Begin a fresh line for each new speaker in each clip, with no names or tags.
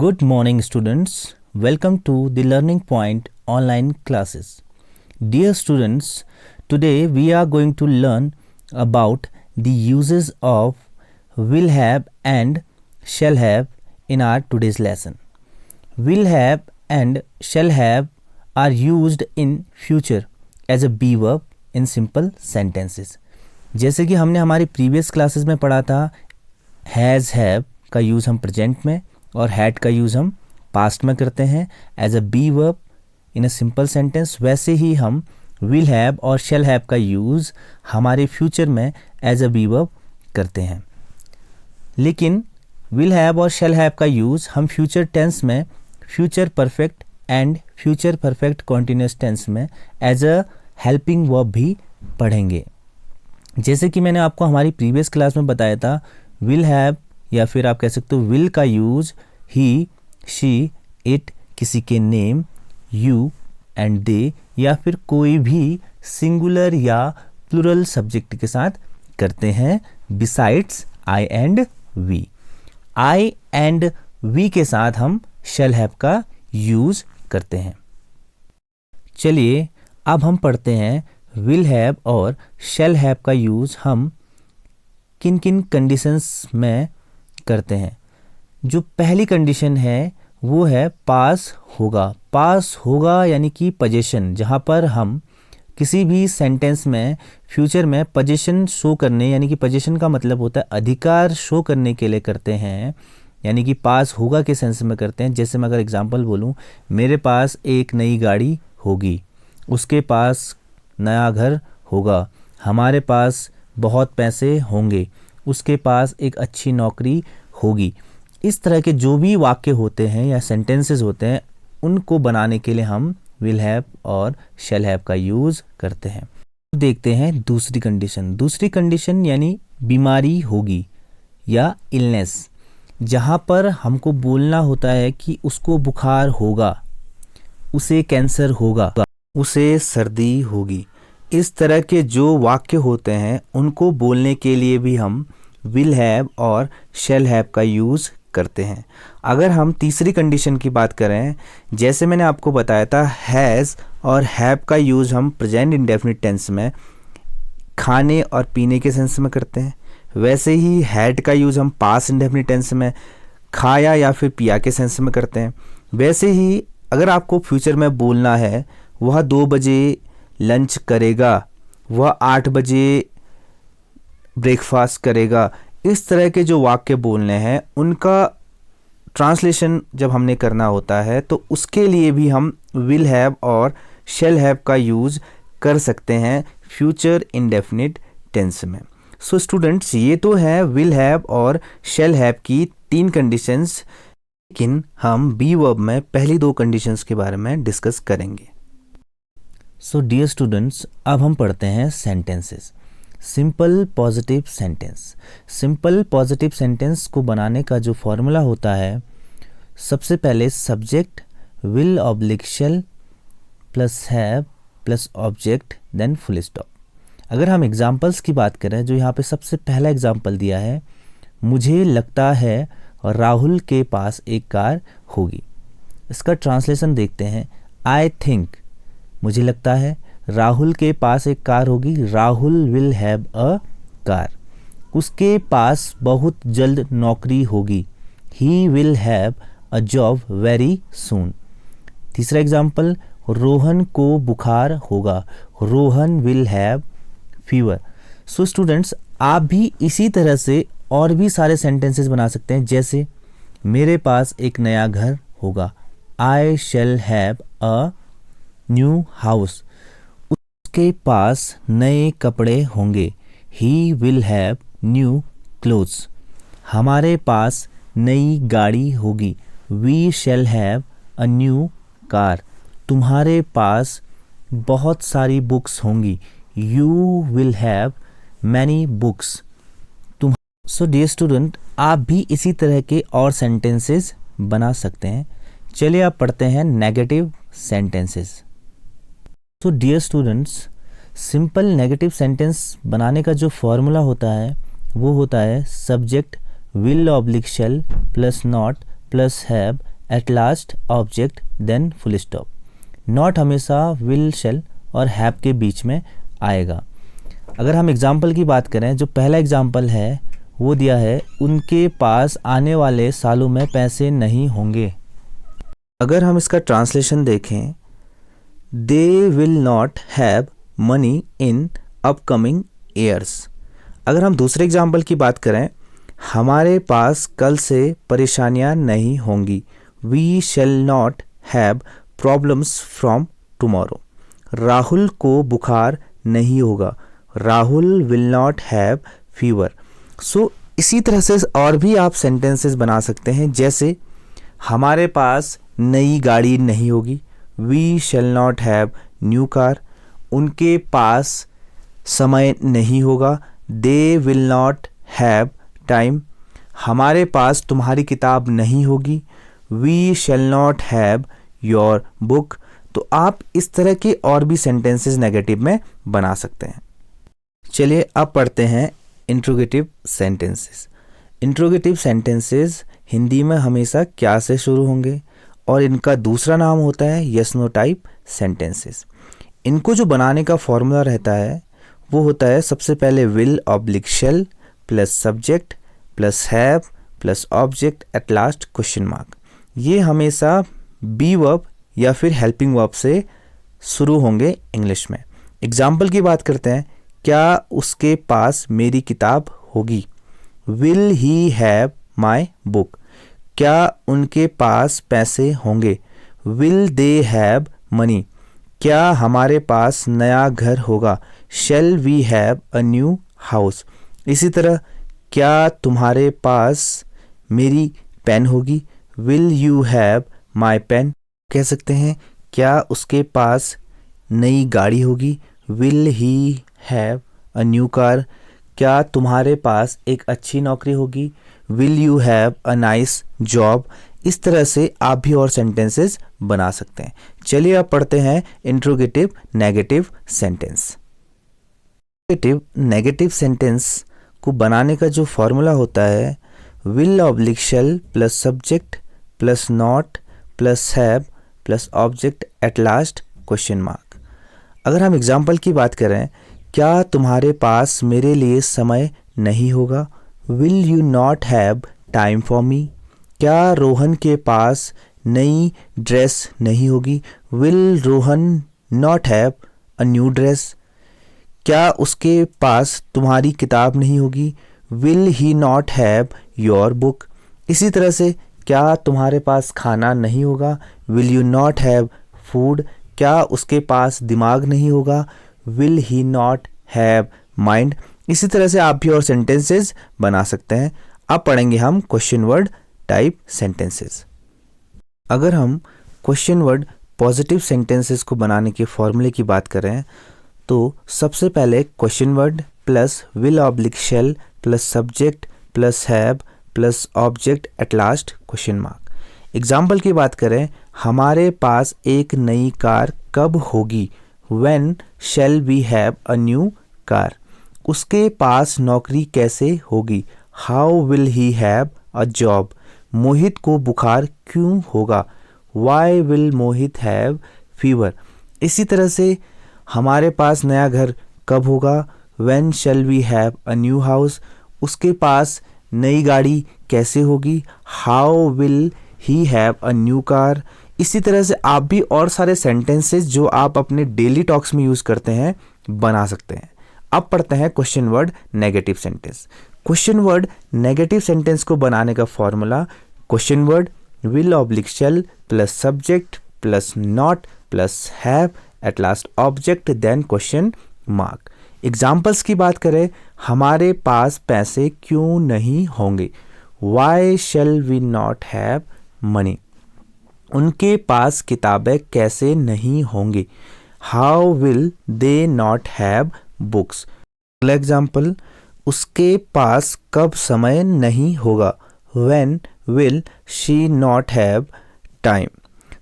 Good morning, students. Welcome to the Learning Point online classes. Dear students, today we are going to learn about the uses of will have and shall have in our today's lesson. Will have and shall have are used in future as a be verb in simple sentences. जैसे कि हमने हमारी previous classes में पढ़ा था, has have का use हम present में और हैड का यूज़ हम पास्ट में करते हैं as a be verb in a simple sentence, वैसे ही हम विल हैव और शैल हैव का यूज़ हमारे फ्यूचर में एज अ बी वर्ब करते हैं। लेकिन विल हैव और शैल हैव का यूज़ हम फ्यूचर टेंस में future perfect and future perfect continuous tense में एज अ हेल्पिंग वर्ब भी पढ़ेंगे। जैसे कि मैंने आपको हमारी प्रीवियस क्लास में बताया था, विल हैव या फिर आप कह सकते हो विल का यूज़ ही, शी, इट, किसी के नेम, यू एंड दे या फिर कोई भी सिंगुलर या प्लूरल सब्जेक्ट के साथ करते हैं besides I and we. I and we के साथ हम शैल हैव का यूज़ करते हैं। चलिए अब हम पढ़ते हैं विल हैव और शैल हैव का यूज़ हम किन किन कंडीशंस में करते हैं। जो पहली कंडीशन है वो है पास होगा। पास होगा यानी कि पोजीशन, जहाँ पर हम किसी भी सेंटेंस में फ्यूचर में पोजीशन शो करने, यानी कि पोजीशन का मतलब होता है अधिकार शो करने के लिए करते हैं, यानी कि पास होगा के सेंस में करते हैं। जैसे मैं अगर एग्जांपल बोलूँ, मेरे पास एक नई गाड़ी होगी, उसके पास नया घर होगा, हमारे पास बहुत पैसे होंगे, उसके पास एक अच्छी नौकरी होगी। इस तरह के जो भी वाक्य होते हैं या सेंटेंसेस होते हैं, उनको बनाने के लिए हम विल हैव और शैल हैव का यूज़ करते हैं। देखते हैं दूसरी कंडीशन। दूसरी कंडीशन यानी बीमारी होगी या इलनेस, जहाँ पर हमको बोलना होता है कि उसको बुखार होगा, उसे कैंसर होगा, उसे सर्दी होगी। इस तरह के जो वाक्य होते हैं उनको बोलने के लिए भी हम विल हैव और शैल हैव का यूज़ करते हैं। अगर हम तीसरी कंडीशन की बात करें, जैसे मैंने आपको बताया था, हैज़ और हैव का यूज़ हम प्रेजेंट इंडेफिनिट टेंस में खाने और पीने के सेंस में करते हैं, वैसे ही हैड का यूज़ हम पास्ट इंडेफिनिट टेंस में खाया या फिर पिया के सेंस में करते हैं। वैसे ही अगर आपको फ्यूचर में बोलना है वह 2 बजे लंच करेगा, वह 8 बजे ब्रेकफास्ट करेगा, इस तरह के जो वाक्य बोलने हैं उनका ट्रांसलेशन जब हमने करना होता है तो उसके लिए भी हम विल हैव और शैल हैव का यूज़ कर सकते हैं फ्यूचर इंडेफिनिट टेंस में। सो स्टूडेंट्स, ये तो है विल हैव और शैल हैव की 3 कंडीशंस, लेकिन हम बी वर्ब में पहली 2 कंडीशंस के बारे में डिस्कस करेंगे। सो डियर स्टूडेंट्स, अब हम पढ़ते हैं sentences. Simple positive sentence. Simple positive sentence को बनाने का जो फॉर्मूला होता है, सबसे पहले subject will oblique shall plus have plus object then full stop. अगर हम एग्जांपल्स की बात करें, जो यहाँ पे सबसे पहला एग्जांपल दिया है, मुझे लगता है राहुल के पास एक कार होगी। इसका ट्रांसलेशन देखते हैं। आई थिंक, मुझे लगता है राहुल के पास एक कार होगी, Rahul will have a car. उसके पास बहुत जल्द नौकरी होगी, ही will have a job very soon. तीसरा एग्जाम्पल, रोहन को बुखार होगा, Rohan will have fever. So students, आप भी इसी तरह से और भी सारे सेंटेंसेस बना सकते हैं। जैसे मेरे पास एक नया घर होगा, I shall have a new house. उसके पास नए कपड़े होंगे, he will have new clothes. हमारे पास नई गाड़ी होगी, we shall have a new car. तुम्हारे पास बहुत सारी बुक्स होंगी, you will have many books. So dear student, आप भी इसी तरह के और सेंटेंसेस बना सकते हैं। चलिए आप पढ़ते हैं नेगेटिव सेंटेंसेस। तो dear students, simple negative sentence बनाने का जो फॉर्मूला होता है वो होता है subject will oblique shall plus not plus have at last object then full stop. Not हमेशा विल शैल और हैव के बीच में आएगा। अगर हम एग्जाम्पल की बात करें, जो पहला एग्जाम्पल है वो दिया है उनके पास आने वाले सालों में पैसे नहीं होंगे। अगर हम इसका ट्रांसलेशन देखें, दे will not have money in upcoming years. अगर हम दूसरे एग्जाम्पल की बात करें, हमारे पास कल से परेशानियां नहीं होंगी। We shall not have problems from tomorrow. Rahul को बुखार नहीं होगा। Rahul will not have fever. So इसी तरह से और भी आप सेंटेंसेस बना सकते हैं, जैसे हमारे पास नई गाड़ी नहीं होगी। We shall not have new car. उनके पास समय नहीं होगा। They will not have time. हमारे पास तुम्हारी किताब नहीं होगी। We shall not have your book. तो आप इस तरह के और भी सेंटेंसेस नेगेटिव में बना सकते हैं। चलिए अब पढ़ते हैं interrogative sentences. Interrogative sentences Hindi में हमेशा क्या से शुरू होंगे और इनका दूसरा नाम होता है यस नो टाइप सेंटेंसेस। इनको जो बनाने का फॉर्मूला रहता है वो होता है सबसे पहले will oblique shall plus subject plus have plus object at last question mark. ये हमेशा बी वर्ब या फिर हेल्पिंग वर्ब से शुरू होंगे इंग्लिश में। एग्जाम्पल की बात करते हैं, क्या उसके पास मेरी किताब होगी। Will he have my book. क्या उनके पास पैसे होंगे। Will they have money. क्या हमारे पास नया घर होगा। Shall we have a new house. इसी तरह क्या तुम्हारे पास मेरी पेन होगी। Will you have my pen. कह सकते हैं क्या उसके पास नई गाड़ी होगी। Will he have a new car. क्या तुम्हारे पास एक अच्छी नौकरी होगी। Will you have a nice job. इस तरह से आप भी और सेंटेंसेस बना सकते हैं। चलिए अब पढ़ते हैं interrogative negative sentence. Negative sentence को बनाने का जो फॉर्मूला होता है will oblique shall plus subject plus not plus have plus object at last question mark. अगर हम एग्जाम्पल की बात करें, क्या तुम्हारे पास मेरे लिए समय नहीं होगा। Will you not have time for me. क्या रोहन के पास नई ड्रेस नहीं होगी। Will Rohan not have a new dress. क्या उसके पास तुम्हारी किताब नहीं होगी। Will he not have your book. इसी तरह से क्या तुम्हारे पास खाना नहीं होगा। Will you not have food. क्या उसके पास दिमाग नहीं होगा। Will he not have mind. इसी तरह से आप भी और सेंटेंसेस बना सकते हैं। अब पढ़ेंगे हम क्वेश्चन वर्ड टाइप सेंटेंसेस। अगर हम क्वेश्चन वर्ड पॉजिटिव सेंटेंसेस को बनाने के फॉर्मूले की बात करें तो सबसे पहले question word plus will oblique shall plus subject plus have plus object at last question mark. Example की बात करें, हमारे पास एक नई कार कब होगी। When shall we have a new car. उसके पास नौकरी कैसे होगी। How will he have a job. Mohit को बुखार क्यों होगा। Why will Mohit have fever. इसी तरह से हमारे पास नया घर कब होगा। When shall we have a new house. उसके पास नई गाड़ी कैसे होगी। How will he have a new car. इसी तरह से आप भी और सारे सेंटेंसेस जो आप अपने डेली टॉक्स में यूज करते हैं बना सकते हैं। अब पढ़ते हैं question word negative sentence. Question word negative sentence को बनाने का formula question word will oblique shall plus subject plus not plus have at last object then question mark. Examples की बात करें, हमारे पास पैसे क्यों नहीं होंगे। Why shall we not have money. उनके पास किताबें कैसे नहीं होंगी। How will they not have books. अगला एग्जाम्पल, उसके पास कब समय नहीं होगा। When will she not have time.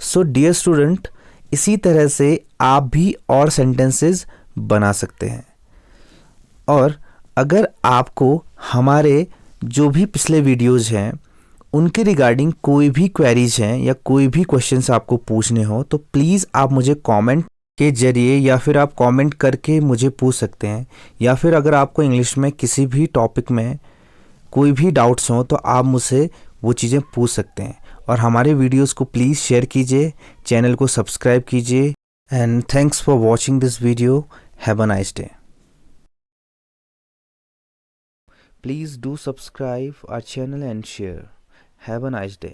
So dear student, इसी तरह से आप भी और सेंटेंसेस बना सकते हैं। और अगर आपको हमारे जो भी पिछले वीडियोज़ हैं उनके रिगार्डिंग कोई भी क्वेरीज हैं या कोई भी क्वेश्चंस आपको पूछने हो तो प्लीज़ आप मुझे कमेंट के ज़रिए या फिर आप कमेंट करके मुझे पूछ सकते हैं, या फिर अगर आपको इंग्लिश में किसी भी टॉपिक में कोई भी डाउट्स हो तो आप मुझसे वो चीज़ें पूछ सकते हैं। और हमारे वीडियोस को प्लीज़ शेयर कीजिए, चैनल को सब्सक्राइब कीजिए। And thanks for watching this video. Have a nice day. Please do subscribe our channel and share. Have a nice day.